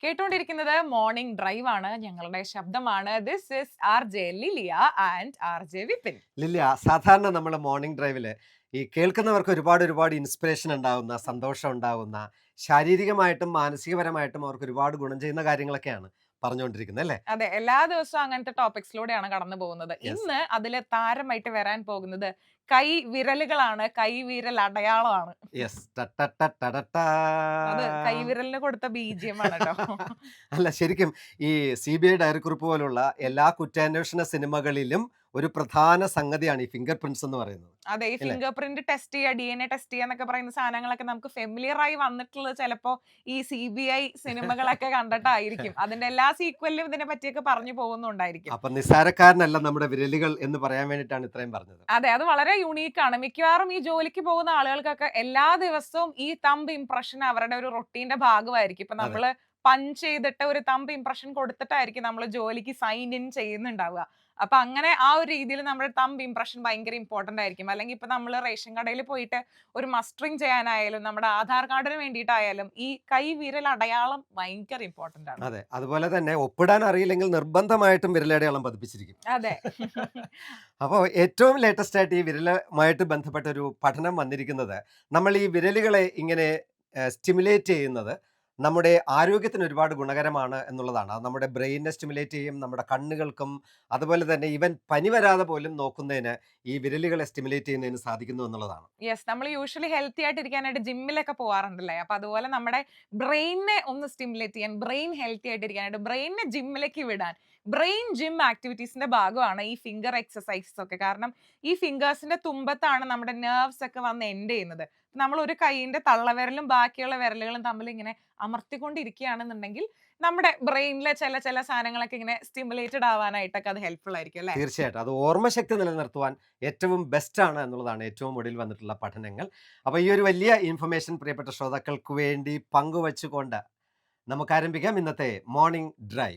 കേട്ടുകൊണ്ടിരിക്കുന്നത് morning drive ആണ്. ഞങ്ങളുടെ ശബ്ദമാണ്. This is R J Lilia and R J Vipin. Lilia, സാധാരണ നമ്മൾ മോർണിംഗ് ഡ്രൈവില് ഈ കേൾക്കുന്നവർക്ക് ഒരുപാട് ഇൻസ്പിറേഷൻ ഉണ്ടാവുന്ന, സന്തോഷം ഉണ്ടാവുന്ന, ശാരീരികമായിട്ടും മാനസികപരമായിട്ടും അവർക്ക് ഒരുപാട് ഗുണം ചെയ്യുന്ന കാര്യങ്ങളൊക്കെയാണ് പറഞ്ഞുകൊണ്ടിരിക്കുന്നത് അല്ലേ? അതെ, എല്ലാ ദിവസവും അങ്ങനത്തെ ടോപ്പിക്സിലൂടെയാണ് കടന്നു പോകുന്നത്. യെസ്. ഇന്ന് അതില് താരമായിട്ട് വരാൻ പോകുന്നത് കൈ വിരലുകളാണ്, കൈ വിരൽ അടയാളമാണ്. യെസ്. ടട്ടട്ടട്ടടട്ടാ. അത് കൈവിരലിന് കൊടുത്ത ബീജിയം ആണ് കേട്ടോ. അല്ല, ശരിക്കും ഈ CBI ഡയറിക്കുറിപ്പ് പോലുള്ള എല്ലാ കുറ്റാന്വേഷണ സിനിമകളിലും ഒരു പ്രധാന സംഗതിയാണ് ഈ ഫിംഗർ പ്രിന്റ്സ് എന്ന് പറയുന്നത്. അതെ, ഈ അല്ലേ? ഫിംഗർ പ്രിന്റ് ടെസ്റ്റ് ചെയ്യുക, DNA ടെസ്റ്റ് ചെയ്യുക എന്നൊക്കെ പറയുന്ന സാധനങ്ങളൊക്കെ നമുക്ക് ഫെമിലിയർ ആയി വന്നിട്ടുള്ളത് ചിലപ്പോ ഈ CBI സിനിമകളൊക്കെ കണ്ടിട്ടായിരിക്കും. അതിന്റെ എല്ലാ സീക്വലിലും ഇതിനെ പറ്റിയൊക്കെ പറഞ്ഞു പോകുന്നുണ്ടായിരിക്കും. അപ്പൊ നിസ്സാരക്കാരനല്ല നമ്മുടെ വിരലുകൾ എന്ന് പറയാൻ വേണ്ടിയിട്ടാണ് ഇത്രയും പറഞ്ഞത്. അതെ, അത് വളരെ യുണീക്ക് ആണ്. മിക്കവാറും ഈ ജോലിക്ക് പോകുന്ന ആളുകൾക്കൊക്കെ എല്ലാ ദിവസവും ഈ തമ്പ് ഇംപ്രഷൻ അവരുടെ ഒരു റൊട്ടീന്റെ ഭാഗമായിരിക്കും. ഇപ്പൊ അതെ. നമ്മള് പഞ്ച് ചെയ്തിട്ട് ഒരു തമ്പ് ഇംപ്രഷൻ കൊടുത്തിട്ടായിരിക്കും നമ്മൾ ജോലിക്ക് സൈൻ ഇൻ ചെയ്യുന്നുണ്ടാവുക. അപ്പൊ അങ്ങനെ ആ ഒരു രീതിയിൽ നമ്മുടെ തമ്പ് ഇംപ്രഷൻ ഭയങ്കര ഇമ്പോർട്ടന്റ് ആയിരിക്കും. അല്ലെങ്കിൽ ഇപ്പൊ നമ്മൾ റേഷൻ കടയിൽ പോയിട്ട് ഒരു മസ്റ്ററിങ് ചെയ്യാനായാലും നമ്മുടെ ആധാർ കാർഡിന് വേണ്ടിയിട്ടായാലും ഈ കൈ വിരൽ അടയാളം ഭയങ്കര ഇമ്പോർട്ടന്റ് ആണ്. അതെ. അതുപോലെ തന്നെ ഒപ്പിടാൻ അറിയില്ലെങ്കിൽ നിർബന്ധമായിട്ടും വിരലടയാളം പതിപ്പിച്ചിരിക്കും. അതെ. അപ്പോൾ ഏറ്റവും ലേറ്റസ്റ്റ് ആയിട്ട് ഈ വിരലുമായിട്ട് ബന്ധപ്പെട്ട ഒരു പഠനം വന്നിരിക്കുന്നത്, നമ്മൾ ഈ വിരലുകളെ ഇങ്ങനെ സ്റ്റിമുലേറ്റ് ചെയ്യുന്നത് നമ്മുടെ ആരോഗ്യത്തിന് ഒരുപാട് ഗുണകരമാണ് എന്നുള്ളതാണ്. അത് നമ്മുടെ ബ്രെയിനിനെ സ്റ്റിമുലേറ്റ് ചെയ്യും, നമ്മുടെ കണ്ണുകൾക്കും, അതുപോലെ തന്നെ ഈവൻ പനി വരാതെ പോലും നോക്കുന്നതിന് ഈ വിരലുകളെ സ്റ്റിമുലേറ്റ് ചെയ്യുന്നതിന് സാധിക്കുന്നു എന്നുള്ളതാണ്. യെസ്, നമ്മൾ യൂഷ്വലി ഹെൽത്തി ആയിട്ടിരിക്കാനായിട്ട് ജിമ്മിലൊക്കെ പോകാറുണ്ടല്ലേ. അപ്പൊ അതുപോലെ നമ്മുടെ ബ്രെയിനിനെ ഒന്ന് സ്റ്റിമുലേറ്റ് ചെയ്യാൻ, ബ്രെയിൻ ഹെൽത്തി ആയിട്ടിരിക്കാനായിട്ട് ബ്രെയിനിനെ ജിമ്മിലേക്ക് വിടാൻ ബ്രെയിൻ ജിം ആക്ടിവിറ്റീസിന്റെ ഭാഗമാണ് ഈ ഫിംഗർ എക്സസൈസസ് ഒക്കെ. കാരണം ഈ ഫിംഗേഴ്സിന്റെ തുമ്പത്താണ് നമ്മുടെ നെർവ്സ് ഒക്കെ വന്ന് എൻഡ് ചെയ്യുന്നത്. നമ്മൾ ഒരു കൈയിന്റെ തള്ളവിരലും ബാക്കിയുള്ള വിരലുകളും തമ്മിൽ ഇങ്ങനെ അമർത്തിക്കൊണ്ടിരിക്കുകയാണെന്നുണ്ടെങ്കിൽ നമ്മുടെ ബ്രെയിനിലെ ചില ചില സാധനങ്ങളൊക്കെ ഇങ്ങനെ സ്റ്റിമുലേറ്റഡ് ആവാനായിട്ടൊക്കെ അത് ഹെൽപ്ഫുൾ ആയിരിക്കും അല്ലേ. തീർച്ചയായിട്ടും അത് ഓർമ്മശക്തി നിലനിർത്തുവാൻ ഏറ്റവും ബെസ്റ്റ് ആണ് എന്നുള്ളതാണ് ഏറ്റവും ഒടുവിൽ വന്നിട്ടുള്ള പഠനങ്ങൾ. അപ്പോൾ ഈ ഒരു വലിയ ഇൻഫർമേഷൻ പ്രിയപ്പെട്ട ശ്രോതാക്കൾക്ക് വേണ്ടി പങ്കുവച്ചുകൊണ്ട് നമുക്ക് ആരംഭിക്കാം ഇന്നത്തെ മോർണിംഗ് ഡ്രൈവ്.